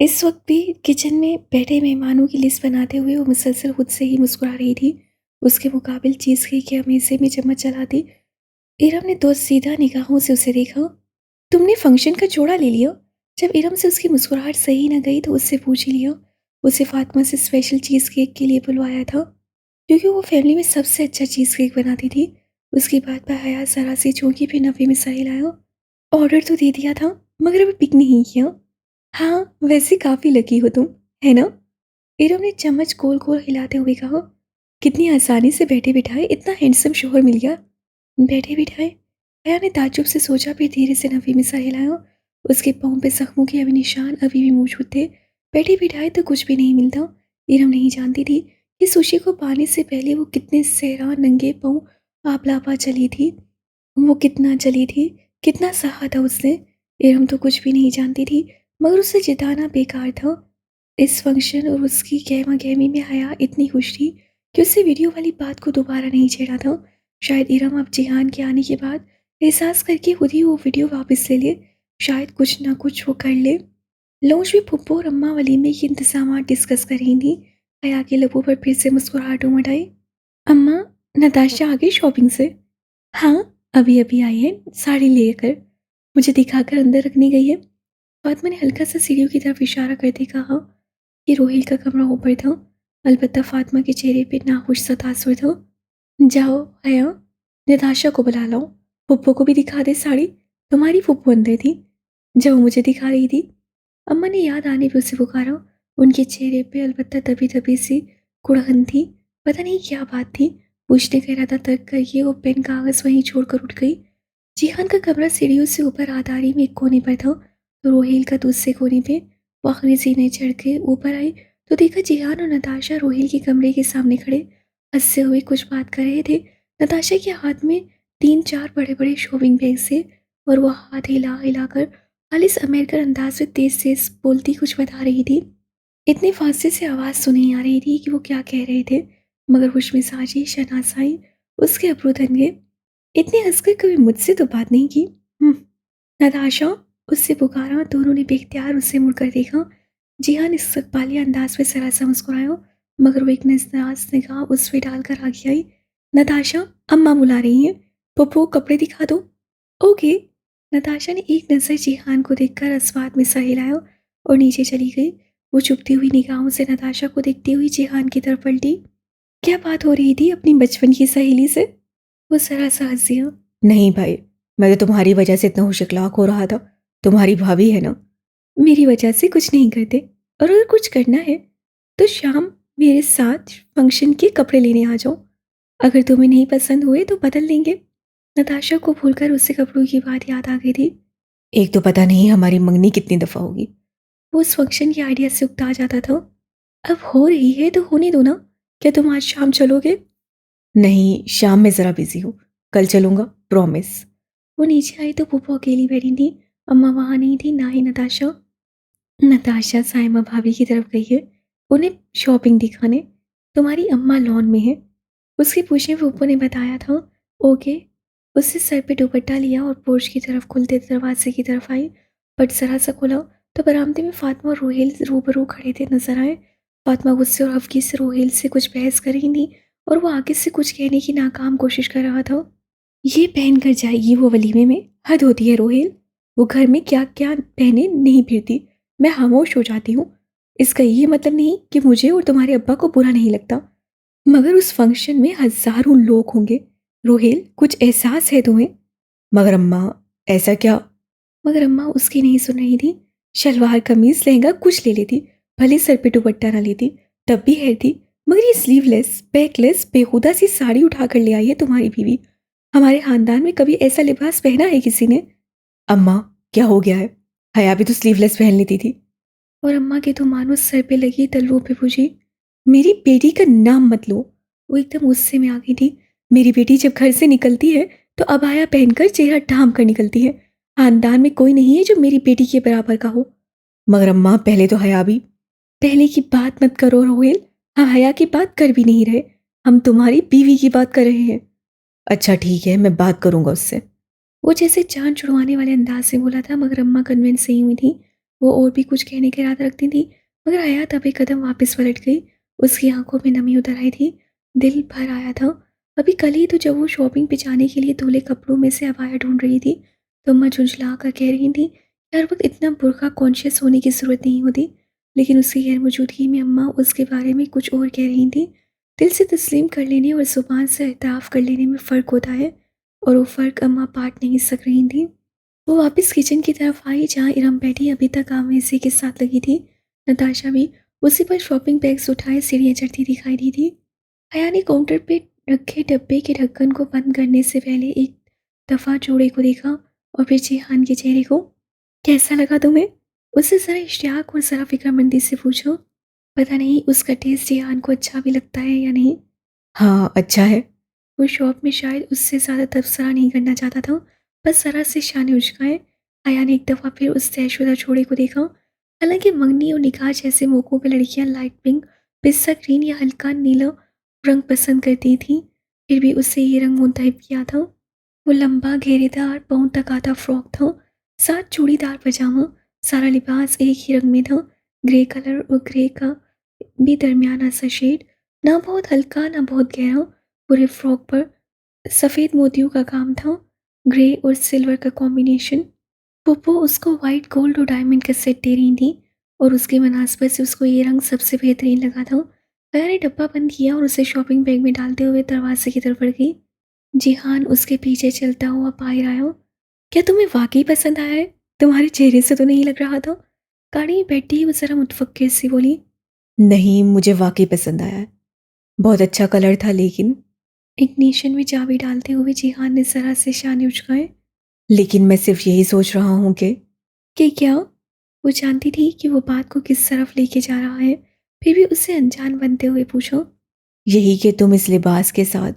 इस वक्त भी किचन में बैठे मेहमानों की लिस्ट बनाते हुए वो मुसलसल खुद से ही मुस्कुरा रही थी। उसके मुकाबिल चीज़ केक के हमेशे में चम्मच चलाती। इरम ने दो सीधा निगाहों से उसे देखा। तुमने फंक्शन का जोड़ा ले लिया? जब इरम से उसकी मुस्कुराहट सही न गई तो उससे पूछ ही लिया। उसे फातिमा से स्पेशल चीज़ केक के लिए बुलवाया था, क्योंकि वो फैमिली में सबसे अच्छा चीज़ केक बनाती थी। उसकी बात पर हया जरा सी चौंकी, फिर नफे में सर हिलाया। ऑर्डर तो दे दिया था, मगर अभी पिक नहीं किया। हाँ, वैसे काफ़ी लकी हो तुम, है ना? इरम ने चम्मच गोल-गोल हिलाते हुए कहा। कितनी आसानी से बैठे-बिठाए इतना हैंडसम शौहर मिल गया। बैठे-बिठाए? हया ने ताज्जुब से सोचा, फिर धीरे से नफ़ी में सर हिलाया। उसके पाँव पे ज़ख्मों के अभी निशान अभी भी मौजूद थे। बैठे-बिठाए तो कुछ भी नहीं मिलता। इरम नहीं जानती थी कि सुशी को पाने से पहले वो कितने सहरा नंगे पाँव आप-लापा चली थी। वो कितना चली थी, कितना सहा था उसने। इरम तो कुछ भी नहीं जानती थी, मगर उसे जिताना बेकार था। इस फंक्शन और उसकी गहमा-गहमी में हया इतनी खुश थी कि उससे वीडियो वाली बात को दोबारा नहीं छेड़ा था। शायद इरम अब जिहान के आने के बाद एहसास करके खुद ही वो वीडियो वापस ले ले। शायद कुछ ना कुछ वो कर ले। लॉन्च में फुप्पो और अम्मा वलीमे के इंतजामात डिस्कस कर रही थी। हया के लबों पर फिर से मुस्कुराहट उमड़ आई। अम्मा, नताशा आ गई शॉपिंग से? हाँ, अभी-अभी आई है, साड़ी लेकर। मुझे दिखाकर अंदर रखने गई है। फातिमा ने हल्का सा सीढ़ियों की तरफ इशारा करते कहा कि रोहिल का कमरा ऊपर था। अलबत्ता फातिमा के चेहरे पे नाखुश सा तासुर था। जाओ हया, नताशा को बुला लाओ। फुप्पो को भी दिखा दे साड़ी। तुम्हारी फुप्पो अंदर थी, जो मुझे दिखा रही थी। अम्मा ने याद आने पे उसे पुकारा। उनके चेहरे पे अलबत्ता दबी-दबी सी कुड़हन थी। पता नहीं क्या बात थी। पूछने का इरादा तर्क करके वो पेन कागज़ वहीं छोड़कर उठ गई। जिहान का कमरा सीढ़ियों से ऊपर आधारी में एक कोने पर था, तो रोहिल का दूसरे कोने पे। वो आखिरी सीने चढ़ के ऊपर आई तो देखा जिहान और नताशा रोहिल के कमरे के सामने खड़े हंसते हुए कुछ बात कर रहे थे। नताशा के हाथ में 3-4 बड़े-बड़े शॉपिंग बैग थे, और वो हाथ हिला हिलाकर खालिस अमेरिकन अंदाज में तेज तेज बोलती कुछ बता रही थी। इतनी फासले से आवाज़ तो नहीं आ रही थी कि वो क्या कह रहे थे, मगर होशमिजाजी शनासाई उसके अब्रू तन गए। इतने हंसकर कभी मुझसे तो बात नहीं की। नताशा, उससे पुकारा। दोनों ने बेख्तियार उससे मुड़कर देखा। जिहान इस्तकबाली अंदाज में जरा सा मुस्कुराया, मगर वो एक नजराज निगाह उस पे डालकर आगे आई। नताशा, अम्मा बुला रही हैं, पप्पू कपड़े दिखा दो। ओके। नताशा ने एक नज़र जिहान को देखकर अस्वाद में सर हिलाया और नीचे चली गई। वो चुभती हुई निगाहों से नताशा को देखती हुई जिहान की तरफ पलटी। क्या बात हो रही थी अपनी बचपन की सहेली से? वो जरा सा हंस दिया। नहीं भाई, मैं तो तुम्हारी वजह से इतना होश-इखलाक हो रहा था। तुम्हारी भाभी है ना? मेरी वजह से कुछ नहीं करते, और अगर कुछ करना है तो शाम मेरे साथ फंक्शन के कपड़े लेने आ जाओ। अगर तुम्हें नहीं पसंद हुए तो बदल लेंगे। नताशा को भूलकर उसे कपड़ों की बात याद आ गई थी। एक तो पता नहीं हमारी मंगनी कितनी दफ़ा होगी। वो उस फंक्शन के आइडिया से उकता जाता था। अब हो रही है तो होने दो ना। क्या तुम आज शाम चलोगे? नहीं, शाम में ज़रा बिजी हूँ। कल चलूँगा, प्रॉमिस। वो नीचे आई तो पुप्पो अकेली बैठी थी। अम्मा वहाँ नहीं थी, ना ही नताशा। नताशा साइमा भाभी की तरफ गई है, उन्हें शॉपिंग दिखाने। तुम्हारी अम्मा लॉन में है। उसके पूछने पे पुप्पो ने बताया था। ओके। उससे सर पे दुपट्टा लिया और पोर्च की तरफ खुलते दरवाजे की तरफ आई। बट जरा सा खुला तो बरामदे में फातिमा और रोहेल रूबरू खड़े थे नजर आए। फातिमा गुस्से और हफ्की से रोहेल से कुछ बहस कर रही थी, और वो आगे से कुछ कहने की नाकाम कोशिश कर रहा था। ये पहन कर जाएगी वो वलीमे में? हद होती है रोहेल। वो घर में क्या क्या पहने नहीं फिरती। मैं खामोश हो जाती हूँ। इसका ये मतलब नहीं कि मुझे और तुम्हारे अब्बा को बुरा नहीं लगता, मगर उस फंक्शन में हजारों लोग होंगे। रोहेल, कुछ एहसास है तुम्हें? मगर अम्मा, ऐसा क्या? मगर अम्मा उसकी नहीं सुन रही थी। शलवार कमीज लहंगा कुछ ले लेती, भले सर पे दुपट्टा ना लेती, तब भी है थी। मगर ये स्लीवलेस बैकलेस बेहुदा सी साड़ी उठा कर ले आई है तुम्हारी बीवी। हमारे खानदान में कभी ऐसा लिबास पहना है किसी ने? अम्मा, क्या हो गया है? हया भी तो स्लीवलेस पहन लेती थी। और अम्मा के तो मानो सर पे लगी तलवों पे पूछी। मेरी बेटी का नाम मत लो। वो एकदम गुस्से में आ गई थी। मेरी बेटी जब घर से निकलती है तो अबाया पहनकर चेहरा ढांप कर निकलती है। खानदान में कोई नहीं है जो मेरी बेटी के बराबर का हो। मगर अम्मा, पहले तो हया भी। पहले की बात मत करो रोहेल। हम हया की बात कर भी नहीं रहे, हम तुम्हारी बीवी की बात कर रहे हैं। अच्छा ठीक है, मैं बात करूंगा उससे। वो जैसे जान छुड़वाने वाले अंदाज से बोला था, मगर अम्मा कन्विंस नहीं हुई थी। वो और भी कुछ कहने का इरादा रखती थी, मगर हया तब एक कदम वापस पलट गई। उसकी आंखों में नमी उतर आई थी, दिल भर आया था। अभी कल ही तो जब वो शॉपिंग पे जाने के लिए धुले कपड़ों में से अबाया ढूंढ रही थी, तो अम्मा झुंझला कर कह रही थी कि हर वक्त इतना बुर्का कॉन्शियस होने की ज़रूरत नहीं होती। लेकिन उसकी गैर मौजूदगी में अम्मा उसके बारे में कुछ और कह रही थी। दिल से तस्लीम कर लेने और ज़ुबान से एतराफ़ कर लेने में फ़र्क होता है, और वो फ़र्क अम्मा पाट नहीं सक रही थी। वो वापस किचन की तरफ आई, जहाँ इरम बैठी अभी तक आमेज़ी के साथ लगी थी। नताशा भी उसी पर शॉपिंग बैग्स उठाए सीढ़ियाँ चढ़ती दिखाई दी थी। हया ने काउंटर पे रखे डब्बे के ढक्कन को बंद करने से पहले एक दफ़ा जोड़े को देखा और फिर जिहान के चेहरे को। कैसा लगा तुम्हें? उससे ज़रा इश्तियाक और ज़रा फिक्रमंदी से पूछो। पता नहीं उसका टेस्ट जिहान को अच्छा भी लगता है या नहीं। हाँ, अच्छा है। वो शॉप में शायद उससे ज़्यादा तबसरा नहीं करना चाहता था, बस ज़रा से शाने उचकाए। आया ने एक दफ़ा फिर उस तयशुदा जोड़े को देखा। हालांकि मंगनी और निकाह जैसे मौक़ों पर लड़कियां लाइट पिंक, पिस्ता ग्रीन या हल्का नीला रंग पसंद करती थीं, फिर भी उससे ये रंग मुंतखब किया था। वो लंबा घेरेदार पाँव तक आता फ्रॉक था, साथ चूड़ीदार पजामा। सारा लिबास एक ही रंग में था, ग्रे कलर और ग्रे का भी दरमियाना सा शेड, ना बहुत हल्का ना बहुत गहरा। पूरे फ्रॉक पर सफ़ेद मोतियों का काम था, ग्रे और सिल्वर का कॉम्बिनेशन। पुप्पो उसको वाइट गोल्ड और डायमंड का सेट दे रही थी, और उसकी मुनासबत से उसको ये रंग सबसे बेहतरीन लगा था। भैया ने डब्बा बंद किया और उसे शॉपिंग बैग में डालते हुए दरवाजे की तरफ बढ़ गई। जिहान उसके पीछे चलता हुआ बाहर आया। क्या तुम्हें वाकई पसंद आया है? तुम्हारे चेहरे से तो नहीं लग रहा था। गाड़ी में बैठी ही वो जरा मुतफक्किर सी बोली। नहीं, मुझे वाक़ई पसंद आया है। बहुत अच्छा कलर था लेकिन इग्निशन में चाबी डालते हुए जिहान ने जरा से शाने उचकाए। मैं सिर्फ़ यही सोच रहा हूँ कि क्या? वो जानती थी कि वो बात को किस तरफ लेके जा रहा है, फिर भी उससे अनजान बनते हुए पूछो। यही कि तुम इस लिबास के साथ,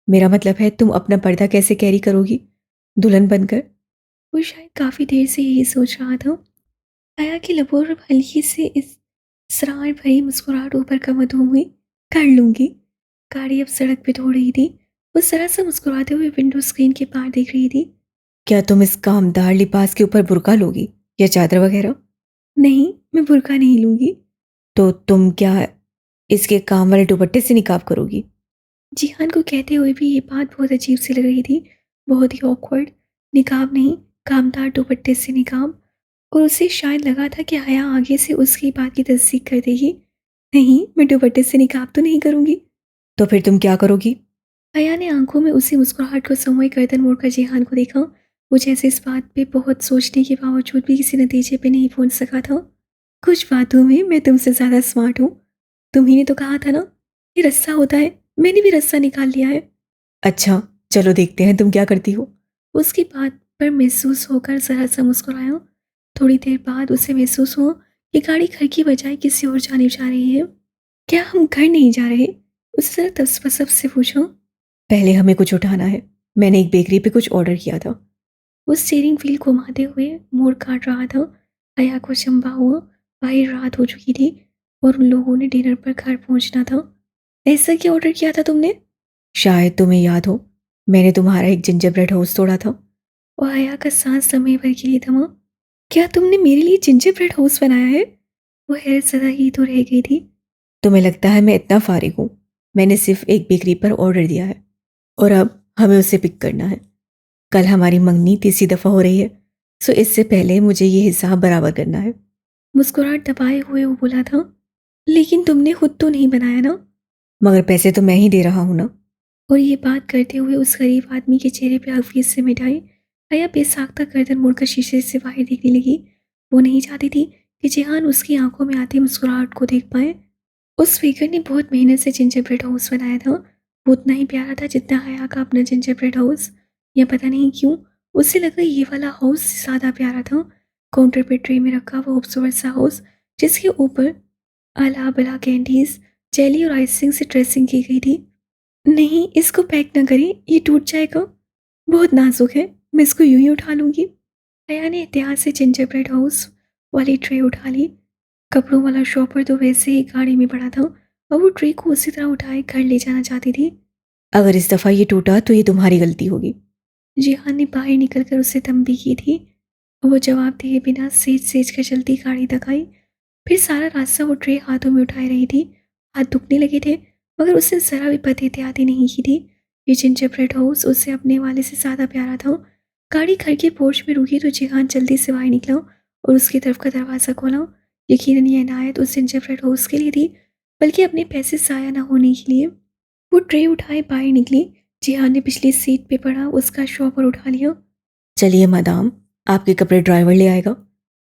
मेरा मतलब है तुम अपना पर्दा कैसे कैरी करोगी, दुल्हन बनकर? वो शायद काफ़ी देर से यही सोच रहा था। आया कि लबों पर हल्की से इस इसरार भरी मुस्कुराहट ऊपर कमर हुई। कर लूंगी। गाड़ी अब सड़क पे दौड़ रही थी। वो जरा सा मुस्कुराते हुए विंडो स्क्रीन के पार देख रही थी। क्या तुम इस कामदार लिबास के ऊपर बुर्का लोगी या चादर वगैरह? नहीं, मैं बुर्का नहीं लूंगी। तो तुम क्या इसके काम वाले दुपट्टे से निकाब करोगी? जिहान को कहते हुए भी ये बात बहुत अजीब सी लग रही थी, बहुत ही ऑकवर्ड। निकाब नहीं, कामदार दुपट्टे से निकाब। और उसे शायद लगा था कि हया आगे से उसकी बात की तस्दीक कर देगी। नहीं, मैं दुपट्टे से निकाब तो नहीं करूंगी। तो फिर तुम क्या करोगी? हया ने आंखों में उसी मुस्कुराहट को संवरे गर्दन मोड़कर जिहान को देखा। वो जैसे इस बात पे बहुत सोचने के बावजूद भी किसी नतीजे पे नहीं पहुंच सका था। कुछ बातों में मैं तुमसे ज़्यादा स्मार्ट हूँ। तुम्ही ने तो कहा था ना, ये रस्सा होता है, मैंने भी रस्सा निकाल लिया है। अच्छा, चलो देखते हैं तुम क्या करती हो। उसकी बात पर महसूस होकर ज़रा सा मुस्कुराया। थोड़ी देर बाद उसे महसूस हुआ कि गाड़ी घर की बजाय किसी और जाने जा रही है। क्या हम घर नहीं जा रहे? उससे ज़रा तसवसप से पूछो। पहले हमें कुछ उठाना है। मैंने एक बेकरी पे कुछ ऑर्डर किया था। वो स्टीयरिंग व्हील घुमाते हुए मोड़ काट रहा था। अया को चंबा हुआ। बाहर रात हो चुकी थी और उन लोगों ने डिनर पर घर पहुंचना था। ऐसा क्या ऑर्डर किया था तुमने? शायद तुम्हें याद हो, मैंने तुम्हारा एक जिंजर ब्रेड हाउस तोड़ा था। और अया का सांस समय भर के लिए थमा। क्या तुमने मेरे लिए जिंजर ब्रेड हाउस बनाया है? वो हैरत ज़दा ही तो रह गई थी। तुम्हें लगता है मैं इतना फारिग हूँ? मैंने सिर्फ एक बेकरी पर ऑर्डर दिया है और अब हमें उसे पिक करना है। कल हमारी मंगनी तीसरी दफ़ा हो रही है, सो इससे पहले मुझे ये हिसाब बराबर करना है। मुस्कुराहट दबाए हुए वो बोला था। लेकिन तुमने खुद तो नहीं बनाया ना? मगर पैसे तो मैं ही दे रहा हूँ ना। और ये बात करते हुए उस गरीब आदमी के चेहरे पे हल्की से मिठाई। अया बेसाख्ता गर्दन मुड़कर शीशे से बाहर देखने लगी। वो नहीं चाहती थी कि जिहान उसकी आंखों में आती मुस्कुराहट को देख पाए। उस फिगर ने बहुत मेहनत से जिंजर ब्रेड हाउस बनाया था। वो उतना ही प्यारा था जितना हया का अपना जिंजर ब्रेड हाउस। या पता नहीं क्यों उसे लगा ये वाला हाउस ज़्यादा प्यारा था। काउंटर पे ट्रे में रखा वो खूबसूरत सा हाउस, जिसके ऊपर आला बला कैंडीज, जेली और आइसिंग से ड्रेसिंग की गई थी। नहीं, इसको पैक ना करें, ये टूट जाएगा। बहुत नाजुक है, मैं इसको यूं ही उठा लूंगी। अया ने एहतियात से जिंजर ब्रेड हाउस वाली ट्रे उठा ली। कपड़ों वाला शॉपर तो वैसे ही गाड़ी में पड़ा था, और वो ट्रे को उसी तरह उठाए घर ले जाना चाहती थी। अगर इस दफ़ा ये टूटा तो ये तुम्हारी गलती होगी। जिहान ने बाहर निकलकर उसे तंबी की थी। वो जवाब दिए बिना सेज सेज कर चलती गाड़ी तक आई। फिर सारा रास्ता वो ट्रे हाथों में उठाए रही थी। हाथ दुखने लगे थे, मगर उसने ज़रा भी बदएहतियाती नहीं की थी। ये जिंजरब्रेड हाउस उससे अपने वाले से ज़्यादा प्यारा था। गाड़ी घर के पोर्च में रुकी तो जिहान जल्दी से बाहर निकला और उसकी तरफ का दरवाज़ा खोला। यकीनन ये इनायत उस जिंजरब्रेड हाउस के लिए थी, बल्कि अपने पैसे ज़ाया ना होने के लिए। वो ट्रे उठाए बाहर निकली। जिहान ने पिछली सीट पे पड़ा उसका शॉपर उठा लिया। चलिए मैडम, आपके कपड़े ड्राइवर ले आएगा।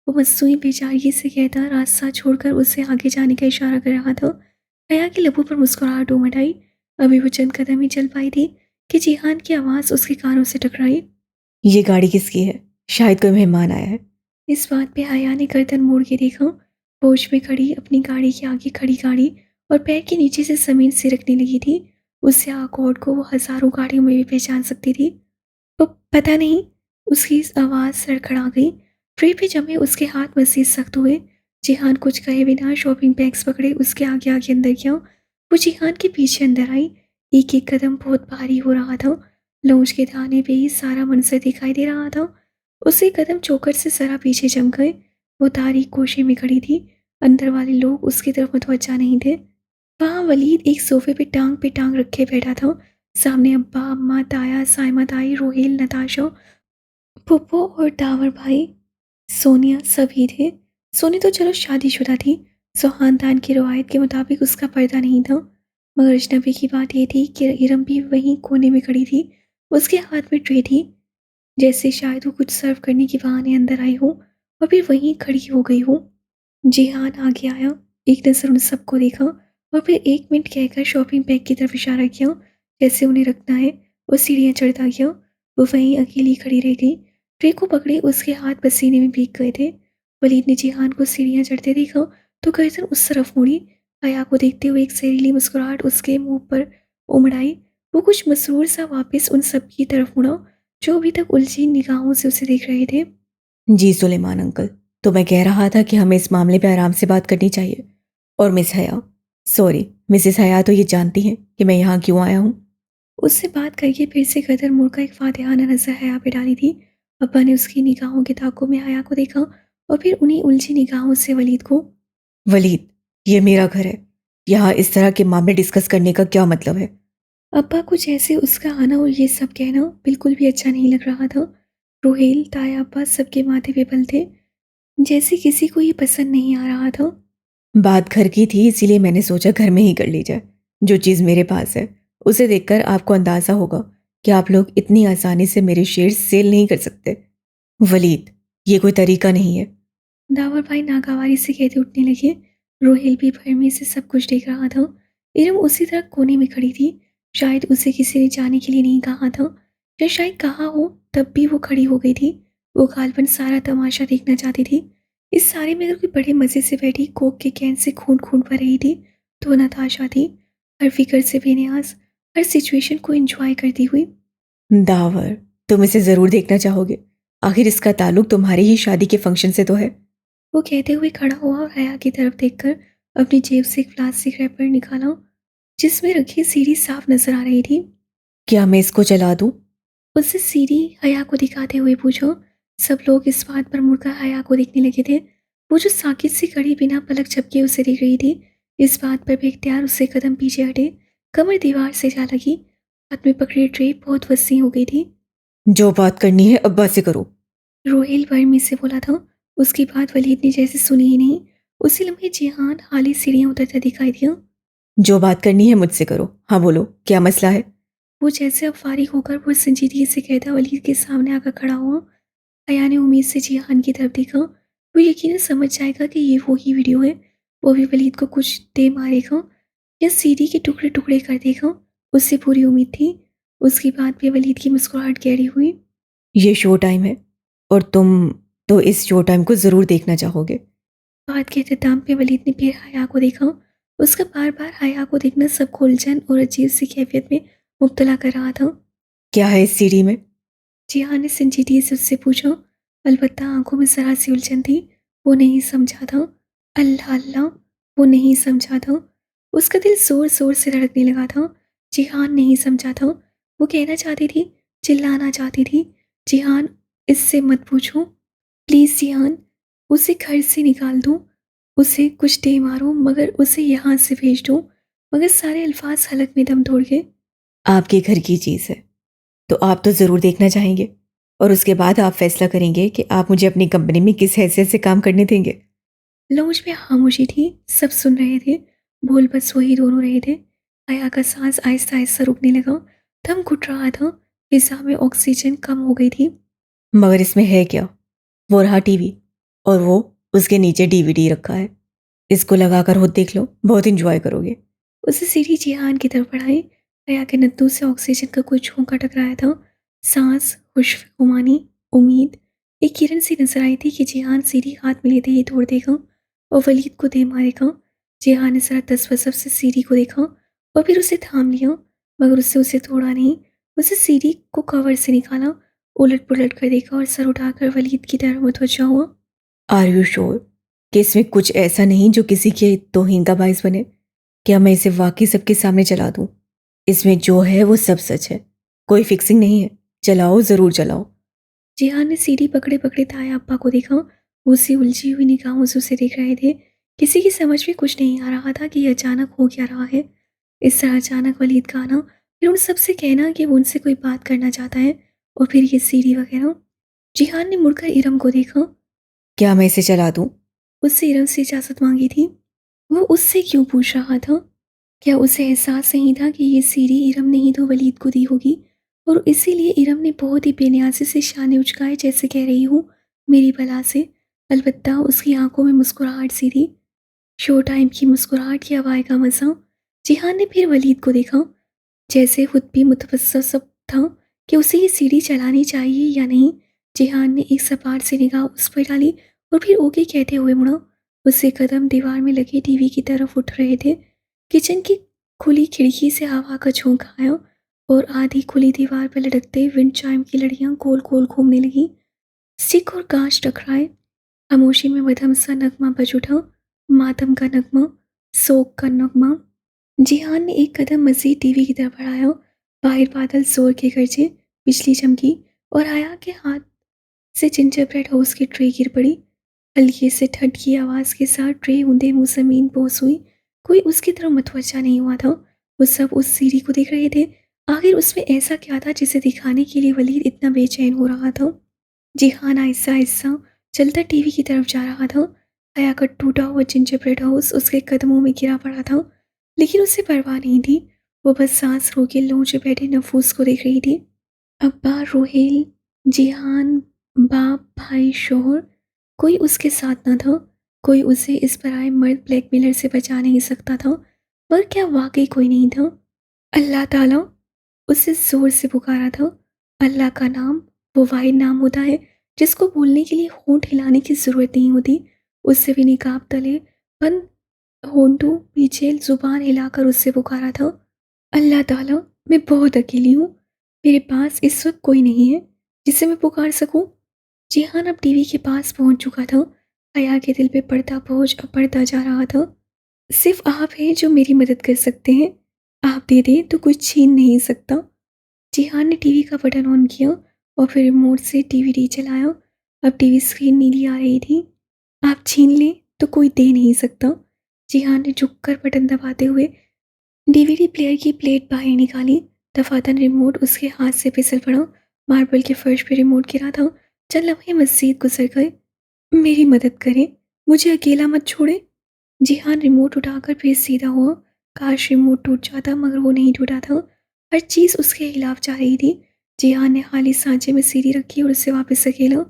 वो मसूई बेचारगी से कहता रास्ता छोड़कर उससे आगे जाने का इशारा कर रहा था। हया के लबों पर मुस्कुराहट उमड़ आई। अभी वो चंद कदम ही चल पाई थी कि जिहान की आवाज़ उसके कानों से टकराई। ये गाड़ी किसकी है? शायद कोई मेहमान आया है। इस बात पे हया ने गर्दन मोड़ के देखा। पोर्च में खड़ी अपनी गाड़ी के आगे खड़ी गाड़ी और पैर के नीचे से जमीन सिरकने लगी थी। उससे आकॉर्ड को वो हजारों गाड़ियों में भी पहचान सकती थी। वो पता नहीं, उसकी आवाज़ सड़खड़ा गई। ट्रे पे जमे उसके हाथ मज़ीद सख्त हुए। जिहान कुछ कहे बिना शॉपिंग बैग्स पकड़े उसके आगे आगे अंदर गया। वो जिहान के पीछे अंदर आई। एक एक कदम बहुत भारी हो रहा था। लॉन्च के दाने पे ही सारा मंजर दिखाई दे रहा था। उसके कदम चौखट से जरा पीछे जम गए। वो तारीख कोशे में खड़ी थी। अंदर वाले लोग उसकी तरफ मुतवज्जा नहीं थे। वहाँ वलीद एक सोफे पे टांग रखे बैठा था। सामने अब्बा, अम्मा, ताया, साइमा ताई, रोहेल, नताशा, पुप्पो और दावर भाई, सोनिया सभी थे। सोनी तो चलो शादीशुदा थी, सो खानदान की रवायत के मुताबिक उसका पर्दा नहीं था। मगर अजनबी की बात यह थी कि इरम भी वहीं कोने में खड़ी थी। उसके हाथ में ट्रे थी, जैसे शायद वो कुछ सर्व करने के बहाने अंदर आई हो और फिर वहीं खड़ी हो गई हो। जिहान आगे आया, एक नज़र उन सबको देखा और फिर 1 मिनट कहकर शॉपिंग बैग की तरफ इशारा किया, जैसे उन्हें रखना है। वो सीढ़ियाँ चढ़ता गया। वो वहीं अकेली खड़ी रह गई। ट्रे को पकड़े उसके हाथ पसीने में भीग गए थे। वलीद ने जिहान को सीढ़ियाँ चढ़ते देखा तो गर्दन उस तरफ मुड़ी। हया को देखते हुए एक जहरीली मुस्कुराहट उसके मुंह पर उमड़ आई। वो कुछ मसरूर सा वापस उन सब की तरफ मुड़ा जो अभी तक उलझी निगाहों से उसे देख रहे थे। जी सुलेमान अंकल, तो मैं कह रहा था कि हमें इस मामले पे आराम से बात करनी चाहिए। और मिस हया, सॉरी मिसेस हया तो ये जानती हैं कि मैं यहाँ क्यों आया हूँ। उससे बात करके फिर से गर्दन मुड़कर एक फातिहाना नजर हया पे डाली थी। अब्बा ने उसकी निगाहों के ताकों में हया को देखा और फिर उन्हीं उलझी निगाहों से वलीद को। वलीद, ये मेरा घर है। यहाँ इस तरह के मामले डिस्कस करने का क्या मतलब है? अब्बा कुछ ऐसे उसका आना और ये सब कहना बिल्कुल भी अच्छा नहीं लग रहा था। रोहेल, ताया, अब्बा सबके माथे पे बल थे, जैसे किसी को ये पसंद नहीं आ रहा था। बात घर की थी, इसीलिए मैंने सोचा घर में ही कर ली जाए। जो चीज़ मेरे पास है उसे देखकर आपको अंदाज़ा होगा कि आप लोग इतनी आसानी से मेरे शेयर सेल नहीं कर सकते। वलीद, ये कोई तरीका नहीं है। दावर भाई नागवारी से कहते उठने लगे। रोहेल भी भरमे से सब कुछ देख रहा था। इरम उसी तरह कोने में खड़ी थी। शायद उसे किसी ने जाने के लिए नहीं कहा था, या शायद कहा हो तब भी वो खड़ी हो गई थी। वो गालपन सारा तमाशा देखना चाहती थी। इस सारे में अगर कोई बड़े मज़े से बैठी कोक के कैन से खून खून भर रही थी तो वो नताशा थी। हर फिक्र से बेनियाज, हर सिचुएशन को एंजॉय करती हुई। दावर, तुम इसे ज़रूर देखना चाहोगे। आखिर इसका ताल्लुक तुम्हारी ही शादी के फंक्शन से तो है। वो कहते हुए खड़ा हुआ और हया की तरफ देखकर अपनी जेब से एक प्लास्टिक रैपर निकाला, जिसमें रखी सीढ़ी साफ नजर आ रही थी। क्या मैं इसको चला दूँ? उससे सीढ़ी हया को दिखाते हुए पूछो। सब लोग इस बात पर मुड़कर हया को देखने लगे थे। वो जो साकित सी खड़ी बिना पलक झपके उसे देख रही थी, इस बात पर बेख्तियार उससे कदम पीछे हटे। कमर दीवार से जा लगी। हाथ में पकड़ी ट्रे बहुत वसी हो गई थी। जो बात करनी है अब्बा से करो। रोहेल वर्मी से बोला था। उसकी बात वलीद ने जैसे सुनी ही नहीं। उसी लम्हे जिहान हाली सीढ़ियां उतरता दिखाई दिया। जो बात करनी है मुझसे करो। हाँ बोलो, क्या मसला है? वो जैसे अब फारिग होकर वो संजीदगी से कहता वलीद के सामने आकर खड़ा हुआ। हया ने उम्मीद से जिहान की तरफ देखा। वो यकीनन समझ जाएगा कि ये वो ही वीडियो है। वो भी वलीद को कुछ दे मारेगा या सीढ़ी के टुकड़े टुकड़े कर देगा। उससे पूरी उम्मीद थी। उसकी बात पे वलीद की मुस्कुराहट गहरी हुई। ये शो टाइम है और तुम तो इस शो टाइम को ज़रूर देखना चाहोगे। बात के अख्ताम पे वलीद ने फिर हया को देखा। उसका बार बार हया को देखना सबको उलझन और अजीब सी कैफियत में मुब्तला कर रहा था। क्या है इस सीढ़ी में? जिहान ने संजीदगी से उससे पूछा। अलबत्ता आंखों में जरा सी उलझन थी। वो नहीं समझा था। अल्लाह अल्लाह, वो नहीं समझा था। उसका दिल जोर जोर से धड़कने लगा था। जिहान नहीं समझा था। वो कहना चाहती थी, चिल्लाना चाहती थी, जिहान इससे मत पूछो। प्लीज़ जिहान, उसे घर से निकाल दो, उसे कुछ दे मारो मगर उसे यहाँ से भेज दो। मगर सारे अल्फाज हलक में दम तोड़ गए। आपके घर की चीज़ है तो आप तो ज़रूर देखना चाहेंगे और उसके बाद आप फैसला करेंगे कि आप मुझे अपनी कंपनी में किस हैसियत से काम करने देंगे। लॉन्च में खामोशी थी, सब सुन रहे थे, बोल बस वही दोनों रहे थे। हया का सांस आहिस्ता आहिस्ता रुकने लगा, दम घुट रहा था, फिजा में ऑक्सीजन कम हो गई थी। मगर इसमें है क्या? वो रहा टीवी और वो उसके नीचे डीवीडी रखा है। इसको लगाकर खुद देख लो, बहुत इंजॉय करोगे। उसे सीढ़ी जिहान की तरफ बढ़ाई। हया के नथनों से ऑक्सीजन का कोई झोंका टकराया था। सांस, खुशफुमानी, उम्मीद। एक किरण सी नजर आई थी कि जिहान सीढ़ी हाथ में लेते ही तोड़ देगा और वलीद को दे मारेगा। जिहान ने जरा तसव्वुफ से सीढ़ी को देखा और फिर उसे थाम लिया, मगर उससे उसे तोड़ा नहीं। उसे सीढ़ी को कवर से निकाला, उलट पुलट कर देखा और सर उठाकर वलीद की तरफ मुतवज्जा हुआ। आर यू श्योर कि इसमें कुछ ऐसा नहीं जो किसी के तौहीन का बायस बने? क्या मैं इसे वाकई सबके सामने चला दूं? इसमें जो है वो सब सच है, कोई फिक्सिंग नहीं है। चलाओ, ज़रूर चलाओ। जिहान ने सीढ़ी पकड़े पकड़े ताया अब्बा को देखा। वो उसे उलझी हुई निगाहों से उसे देख रहे थे। किसी की समझ में कुछ नहीं आ रहा था कि ये अचानक हो क्या रहा है। इस तरह अचानक वलीद का आना, फिर उन सबसे कहना कि वो उनसे कोई बात करना चाहता है, और फिर ये सीढ़ी वगैरह। जिहान ने मुड़कर इरम को देखा। क्या मैं इसे चला दूं? उससे इरम से इजाज़त मांगी थी। वो उससे क्यों पूछ रहा था? क्या उसे एहसास नहीं था कि ये सीढ़ी इरम ने ही तो वलीद को दी होगी, और इसीलिए इरम ने बहुत ही बेनियाजी से शाने उचकाए, जैसे कह रही हूँ मेरी बला से। अलबत्ता उसकी आंखों में मुस्कुराहट सी थी, शो टाइम की मुस्कुराहट की हवाए का मज़ा। जिहान ने फिर वलीद को देखा, जैसे खुद भी मुतवस्सब था कि उसे ये सीढ़ी चलानी चाहिए या नहीं। जिहान ने एक सपाट से निगाह उस पर डाली और फिर ओके कहते हुए मुड़ा। उसके कदम दीवार में लगे टीवी की तरफ उठ रहे थे। किचन की खुली खिड़की से हवा का झोंका आया और आधी खुली दीवार पर लटकते विंड चाइम की लड़ियां गोल गोल घूमने लगी। स्टिक और कांच टकराए, खामोशी में मध्यम सा नगमा बज उठा, मातम का नगमा, सोग का नगमा। जिहान ने एक कदम मजीद टीवी की तरफ बढ़ाया। बाहर बादल जोर के गरजे, बिजली चमकी और आया के हाथ से जिंजर ब्रेड हाउस की ट्रे गिर पड़ी। हल्की से ठट की आवाज़ के साथ ट्रे ऊंधे मुंह जमीन पोंछ हुई। कोई उसकी तरफ मुतवज्जा नहीं हुआ था। वो सब उस सीढ़ी को देख रहे थे। आखिर उसमें ऐसा क्या था जिसे दिखाने के लिए वलीद इतना बेचैन हो रहा था? जिहान आहिस्ता आहिस्ता चलता टीवी की तरफ जा रहा था। हया का टूटा हुआ जिंजर ब्रेड हाउस उसके कदमों में गिरा पड़ा था, लेकिन उसे परवाह नहीं थी। वो बस सांस रोके लोंच में बैठे नफूस को देख रही थी। अब्बा, रोहेल, जिहान, बाप, भाई, शोहर, कोई उसके साथ न था। कोई उसे इस पराए मर्द ब्लैकमेलर से बचा नहीं सकता था। पर क्या वाकई कोई नहीं था? अल्लाह ताला, उसे जोर से पुकारा था। अल्लाह का नाम वो वाहिद नाम होता है जिसको बोलने के लिए होंठ हिलाने की ज़रूरत नहीं होती। उससे भी निकाब तले बंद होंठों पीछे जुबान हिलाकर उससे पुकारा था। अल्लाह ताला, मैं बहुत अकेली हूँ, मेरे पास इस वक्त कोई नहीं है जिसे मैं पुकार सकूं। जिहान अब टीवी के पास पहुंच चुका था। हया के दिल पे पड़ता बोझ अब बढ़ता जा रहा था। सिर्फ आप हैं जो मेरी मदद कर सकते हैं। आप दे दें तो कुछ छीन नहीं सकता। जिहान ने टीवी का बटन ऑन किया और फिर रिमोट से डीवीडी चलाया। अब टीवी स्क्रीन नीली आ रही थी। आप छीन लें तो कोई दे नहीं सकता। जिहान ने झुककर बटन दबाते हुए डीवीडी प्लेयर की प्लेट बाहर निकाली। दफातन रिमोट उसके हाथ से फिसल पड़ा। मार्बल के फर्श पे रिमोट गिरा था। चंद लम्हे मजीद गुजर गए। मेरी मदद करें, मुझे अकेला मत छोड़े। जिहान रिमोट उठाकर फिर सीधा हुआ। काश रिमोट टूट जाता, मगर वो नहीं टूटा था। हर चीज़ उसके खिलाफ जा रही थी। जिहान ने खाली सांचे में सीढ़ी रखी और उससे वापस अकेला।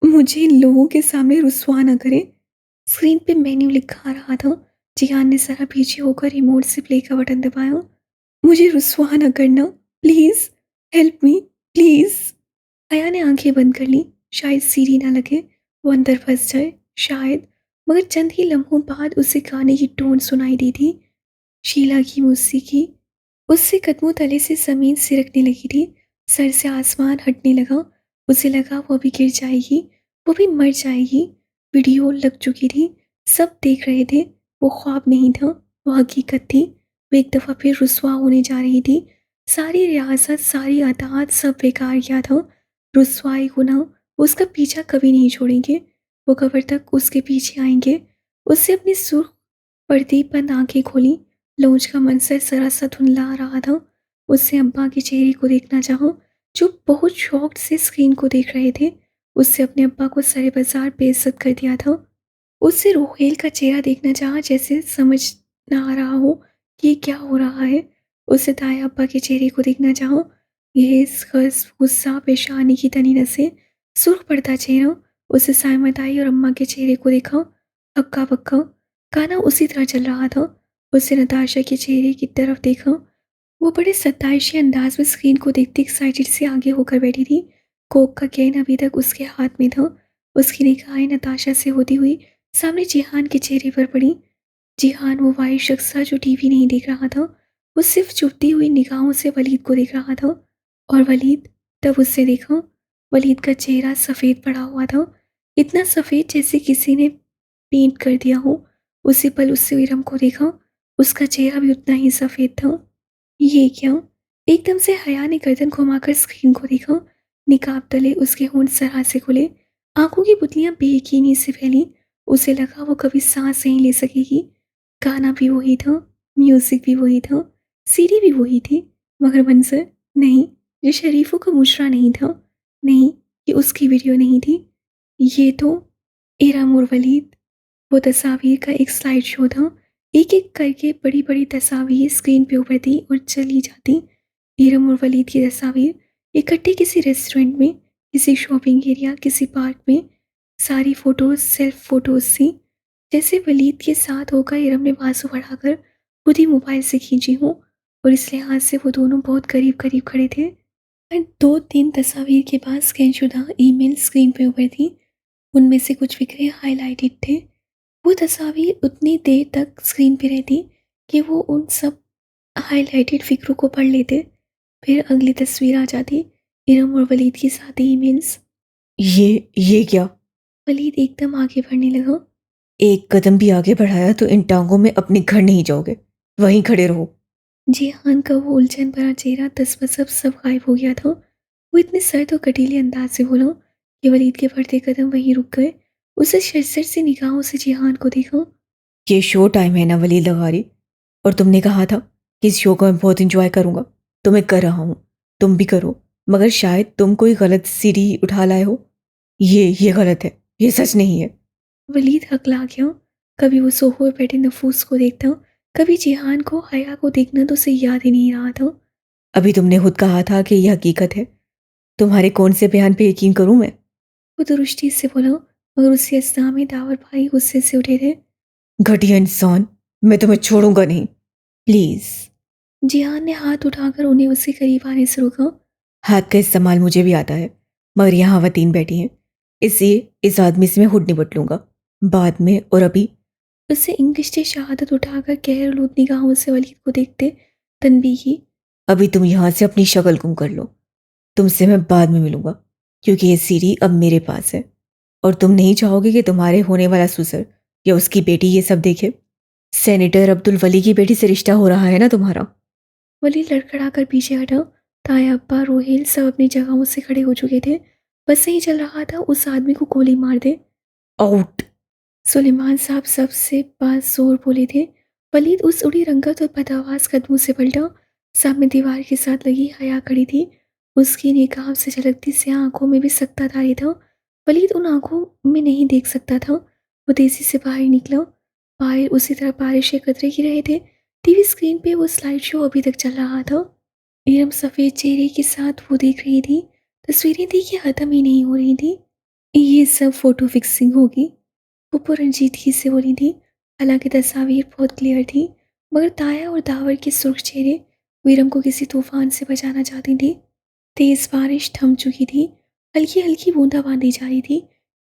मुझे इन लोगों के सामने रुस्वा न करें। स्क्रीन पे मेन्यू लिखा आ रहा था। जिहान ने जरा पीछे होकर रिमोट से प्ले का बटन दबाया। मुझे रुस्वा न करना, प्लीज़, हेल्प मी, प्लीज़। हया ने आंखें बंद कर ली। शायद सीढ़ी ना लगे, वो अंदर फंस जाए, शायद। मगर चंद ही लम्हों बाद उसे गाने की टोन सुनाई दी थी, शीला की मौसीकी। उससे कदमों तले से ज़मीन सिरकने लगी थी। सर से आसमान हटने लगा। उसे लगा वो अभी गिर जाएगी, वो भी मर जाएगी। वीडियो लग चुकी थी, सब देख रहे थे। वो ख्वाब नहीं था, वो हकीकत थी। वो एक दफ़ा फिर रुस्वा होने जा रही थी। सारी रियासत, सारी अतात, सब बेकार किया था। रुस्वाई गुनाह, उसका पीछा कभी नहीं छोड़ेंगे। वो कब्र तक उसके पीछे आएंगे। उससे अपनी सुर्ख पर्दे बंद आंखें खोली। लॉन्च का मंजर जरा सा धुंधला आ रहा था। उससे अब्बा के चेहरे को देखना चाहा, जो बहुत शौक से स्क्रीन को देख रहे थे। उससे अपने अब्बा को सारे बाजार बेइज्जत कर दिया था। उससे रोहेल का चेहरा देखना चाहा, जैसे समझ ना आ रहा हो कि ये क्या हो रहा है। उससे ताया अब्बा के चेहरे को देखना चाहा, ये खस गुस्सा पेशानी की तनी नसें, सुर्ख पड़ता चेहरा। उसे सायमा ताई और अम्मा के चेहरे को देखा, हक्का बक्का। गाना उसी तरह चल रहा था। उससे नताशा के चेहरे की तरफ देखा। वो बड़े सताइशी अंदाज में स्क्रीन को देखते एक्साइटेड से आगे होकर बैठी थी। कोक का कैन अभी तक उसके हाथ में था। उसकी निगाहें नताशा से होती हुई सामने जिहान के चेहरे पर पड़ी। जिहान वो वाइट शख्स था जो टीवी नहीं देख रहा था। वो सिर्फ चुभती हुई निगाहों से वलीद को देख रहा था। और वलीद तब उससे देखा। वलीद का चेहरा सफ़ेद पड़ा हुआ था, इतना सफ़ेद जैसे किसी ने पेंट कर दिया हो। उसी पल उससे इरम को देखा। उसका चेहरा भी उतना ही सफ़ेद था। ये क्या? एकदम से हया ने गर्दन घुमाकर स्क्रीन को देखा। निकाब तले उसके होंठ जरा से खुले, आंखों की पुतलियां बेयकीनी से फैली। उसे लगा वो कभी सांस नहीं ले सकेगी। गाना भी वही था, म्यूजिक भी वही था, सीडी भी वही थी, मगर मंजर नहीं। ये शरीफों का मुशरा नहीं था, नहीं, ये उसकी वीडियो नहीं थी। ये तो इरम और वलीद। वो तस्वीर का एक स्लाइड शो था। एक एक करके बड़ी बड़ी तस्वीर स्क्रीन पे उभरती और चली जाती। इरम और वलीद की तस्वीर इकट्ठी किसी रेस्टोरेंट में, किसी शॉपिंग एरिया, किसी पार्क में। सारी फोटोज सेल्फ फोटोज थी, जैसे वलीद के साथ होकर इरम ने बाजू बढ़ाकर खुद ही मोबाइल से खींची हो। और इस लिहाज से वो दोनों बहुत करीब करीब खड़े थे। और दो तीन तस्वीर के बाद स्कैनशुदा ईमेल स्क्रीन पे उभर थी। उनमें से कुछ फिक्रे हाईलाइटेड थे। वो तस्वीर उतनी देर तक स्क्रीन पे रहती कि वो उन सब हाइलाइटेड फिक्रों को पढ़ लेते। फिर अगली तस्वीर आ जाती, इरम और वलीद की साथी ईमेल्स। ये क्या? वलीद एकदम आगे बढ़ने लगा। एक कदम भी आगे बढ़ाया तो इन टांगों में अपने घर नहीं जाओगे, वहीं खड़े रहो। जिहान का वो उलझन भरा चेहरा तसबसब सब गायब हो गया था। वो इतने सर्द और कटीले अंदाज से बोला कि वलीद के बढ़ते कदम वहीं रुक गए। उसे शर्सर सी निगाहों से जिहान को देखा। ये शो टाइम है ना वलीद लगारी, और तुमने कहा था कि इस शो को मैं बहुत इंजॉय करूंगा, तो मैं कर रहा हूँ। तुम भी करो, मगर शायद तुम कोई गलत सीढ़ी उठा लाए हो। ये गलत है, ये सच नहीं है। वलीद हकला गया। कभी वो सोफे पर बैठे नफूस को देखता, कभी जिहान को, हया को देखना तो उसे याद ही नहीं रहा था। अभी तुमने खुद कहा था कि यह हकीकत है। तुम्हारे कौन से बयान पे यकीन करूं मैं? वो दुरुस्ती से बोला, मगर उसी अस्थना में दावर भाई गुस्से से उठे थे। घटिया इंसान, मैं तुम्हें छोड़ूंगा नहीं, प्लीज। जिहान ने हाथ उठाकर उन्हें उसके करीब आने से रोका। हाथ का इस्तेमाल मुझे भी आता है, मगर यहाँ खवातीन बैठी हैं, इसलिए इस आदमी से मैं हुड निपट लूंगा बाद में। और अभी उससे इंग्लिश से शहादत उठाकर गहर लूत निगाहों से वलीद को देखते तनबीह की। अभी तुम यहाँ से अपनी शक्ल गुम कर लो। तुमसे मैं बाद में मिलूंगा, क्योंकि ये सीढ़ी अब मेरे पास है, और तुम नहीं चाहोगे कि तुम्हारे होने वाला ससुर या उसकी बेटी ये सब देखे। सेनेटर अब्दुल वली की बेटी से रिश्ता हो रहा है ना तुम्हारा। वलीद लड़खड़ाकर पीछे हटा। ताया अब्बा रोहेल सब अपनी जगहों से खड़े हो चुके थे। बस यही चल रहा था, उस आदमी को गोली मार दे। आउट। सुलेमान साहब सबसे पास जोर बोले थे। वलीद उस उड़ी रंगत और बदहवास कदमों से पलटा। सामने दीवार के साथ लगी हया खड़ी थी। उसकी निकाब से झलकती स्याह आंखों में भी सख्तादारी था। वलीद उन आंखों में नहीं देख सकता था। वो तेजी से बाहर निकला। बाहर उसी तरह बारिश के कतरे गिर रहे थे। टीवी स्क्रीन पे वो स्लाइड शो अभी तक चल रहा था। इरम सफ़ेद चेहरे के साथ वो देख रही थी। तस्वीरें थी कि ख़त्म ही नहीं हो रही थी। ये सब फोटो फिक्सिंग होगी, वो पुरंजीदगी से बोली थी। हालांकि तस्वीर बहुत क्लियर थी, मगर ताया और दावर के सुर्ख चेहरे वीरम को किसी तूफान से बचाना चाहती थी। तेज बारिश थम चुकी थी। हल्की हल्की बूंदाबांदी जारी थी।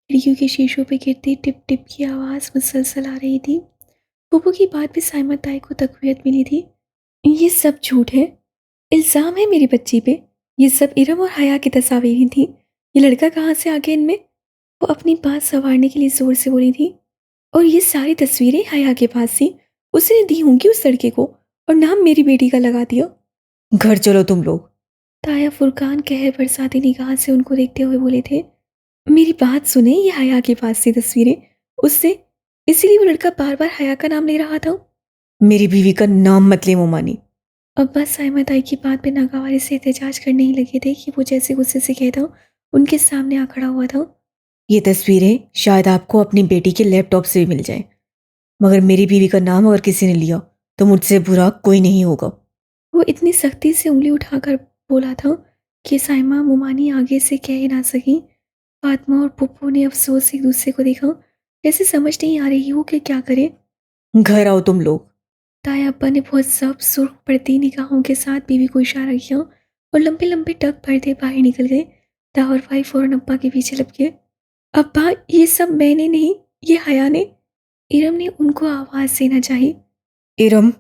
खिड़कियों के शीशों पर गिरती टिप टिप की आवाज़ मुसलसल आ रही थी। बुबू की बात भी साइमत ताई को तकवीत मिली थी। ये सब झूठ है, इल्ज़ाम है मेरी बच्ची पे। ये सब इरम और हया की तस्वीरें थी। ये लड़का कहाँ से आ गया इनमें? वो अपनी बात संवारने के लिए जोर से बोली थी। और ये सारी तस्वीरें हया के पास थी। उसने दी होंगी उस लड़के को, और नाम मेरी बेटी का लगा दिया। घर चलो तुम लोग। ताया फुरकान कहर बरसाती निगाह से उनको देखते हुए बोले थे। मेरी बात सुने, ये हया के पास थी तस्वीरें उससे, इसीलिए वो लड़का बार बार हया का नाम ले रहा था। मेरी बीवी का नाम मत ले मोमानी। अब्बास साइमा ताई की बात पे नागवारी से एहतजाज करने ही लगे थे कि वो जैसे गुस्से से कहता उनके सामने आ खड़ा हुआ था। ये तस्वीरें शायद आपको अपनी बेटी के लैपटॉप से भी मिल जाएं, मगर मेरी बीवी का नाम अगर किसी ने लिया तो मुझसे बुरा कोई नहीं होगा। वो इतनी सख्ती से उंगली उठाकर बोला था कि साइमा मुमानी आगे से कह ही ना सकी। फातिमा और पुप्पो ने अफसोस से एक दूसरे को देखा, जैसे समझ नहीं आ रही हो कि क्या करे। घर आओ तुम लोग। ताया अब्बा ने बहुत सब सुर्ख पड़ती निगाहों के साथ बीवी को इशारा किया और लंबे लंबे टक भरते बाहर निकल गए। दावर भाई फौरन अब्बा के पीछे लप गए। अब्बा, ये सब मैंने नहीं, ये हया ने। इरम ने उनको आवाज़ देना चाही। इरम,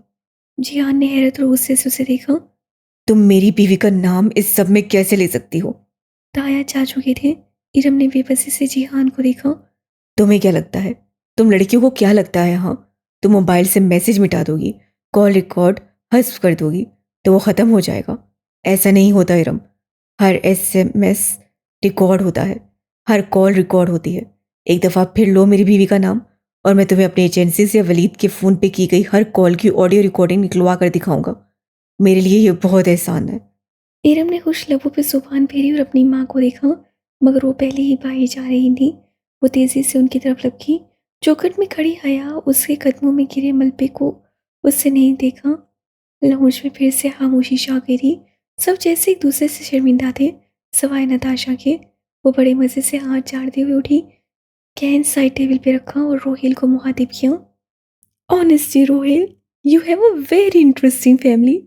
जियान ने हैरत और गुस्से से उसे देखा। तुम मेरी बीवी का नाम इस सब में कैसे ले सकती हो? ताया जा चुके थे। इरम ने बेबसी से जिहान को देखा। तुम्हें क्या लगता है, तुम लड़कियों को क्या लगता है? हाँ, तुम मोबाइल से मैसेज मिटा दोगी, कॉल रिकॉर्ड हस्फ कर दोगी तो वो ख़त्म हो जाएगा। ऐसा नहीं होता इरम। हर SMS रिकॉर्ड होता है, हर कॉल रिकॉर्ड होती है। एक दफ़ा फिर लो मेरी बीवी का नाम और मैं तुम्हें अपने एजेंसी से वलीद के फ़ोन पे की गई हर कॉल की ऑडियो रिकॉर्डिंग निकलवा कर दिखाऊंगा। मेरे लिए ये बहुत एहसान है। इरम ने खुश लबों पे जुबान फेरी और अपनी माँ को देखा, मगर वो पहले ही बाहर जा रही थी। वो तेजी से उनकी तरफ लपकी। चौखट में खड़ी हया उसके कदमों में गिरे मलबे को उससे नहीं देखा। लॉन्च में फिर से खामोशी छा गई थी। सब जैसे एक दूसरे से शर्मिंदा थे, सवाए नताशा के। वो बड़े मज़े से हाथ झाड़ते हुए उठी, कैन साइड टेबल पे रखा और रोहिल को मुखातिब किया। Honestly Rohail, you have a very interesting family.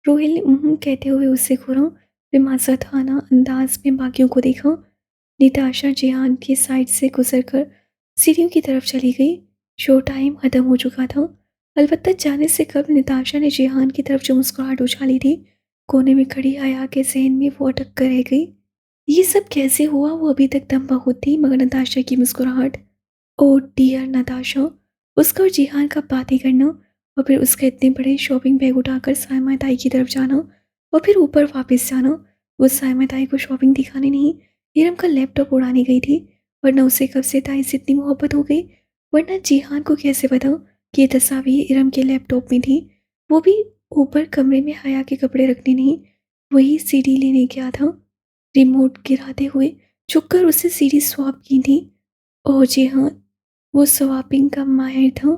Rohail ने कहते हुए उससे घूरा, फिर माज़रखाना अंदाज में बाकियों को देखा। निताशा जिहान की साइड से गुजरकर सीढ़ियों की तरफ चली गई। शो टाइम ख़त्म हो चुका था। अलबत्ता जाने से कबल निताशा ने जिहान की तरफ जो मुस्कुराहट उछाली थी, कोने में खड़ी हया के जहन में वो अटक कर रह गई। ये सब कैसे हुआ, वो अभी तक दम बहुत थी, मगर नताशा की मुस्कुराहट, ओ डियर नताशा, उसका और जिहान का बातें करना, और फिर उसका इतने बड़े शॉपिंग बैग उठाकर सायमा ताई की तरफ जाना और फिर ऊपर वापस जाना। वो सायमा ताई को शॉपिंग दिखाने नहीं, इरम का लैपटॉप उड़ाने गई थी। वरना उसे कब से ताई से इतनी मोहब्बत हो गई? वरना जिहान को कैसे पता कि ये तस्वीर इरम के लैपटॉप में थी? वो भी ऊपर कमरे में हया के कपड़े रखने नहीं, वही सीडी लेने गया था। रिमोट गिराते हुए झुककर उसे सीडी स्वैप की थी। ओह जी हाँ, वो स्वैपिंग का माहिर था।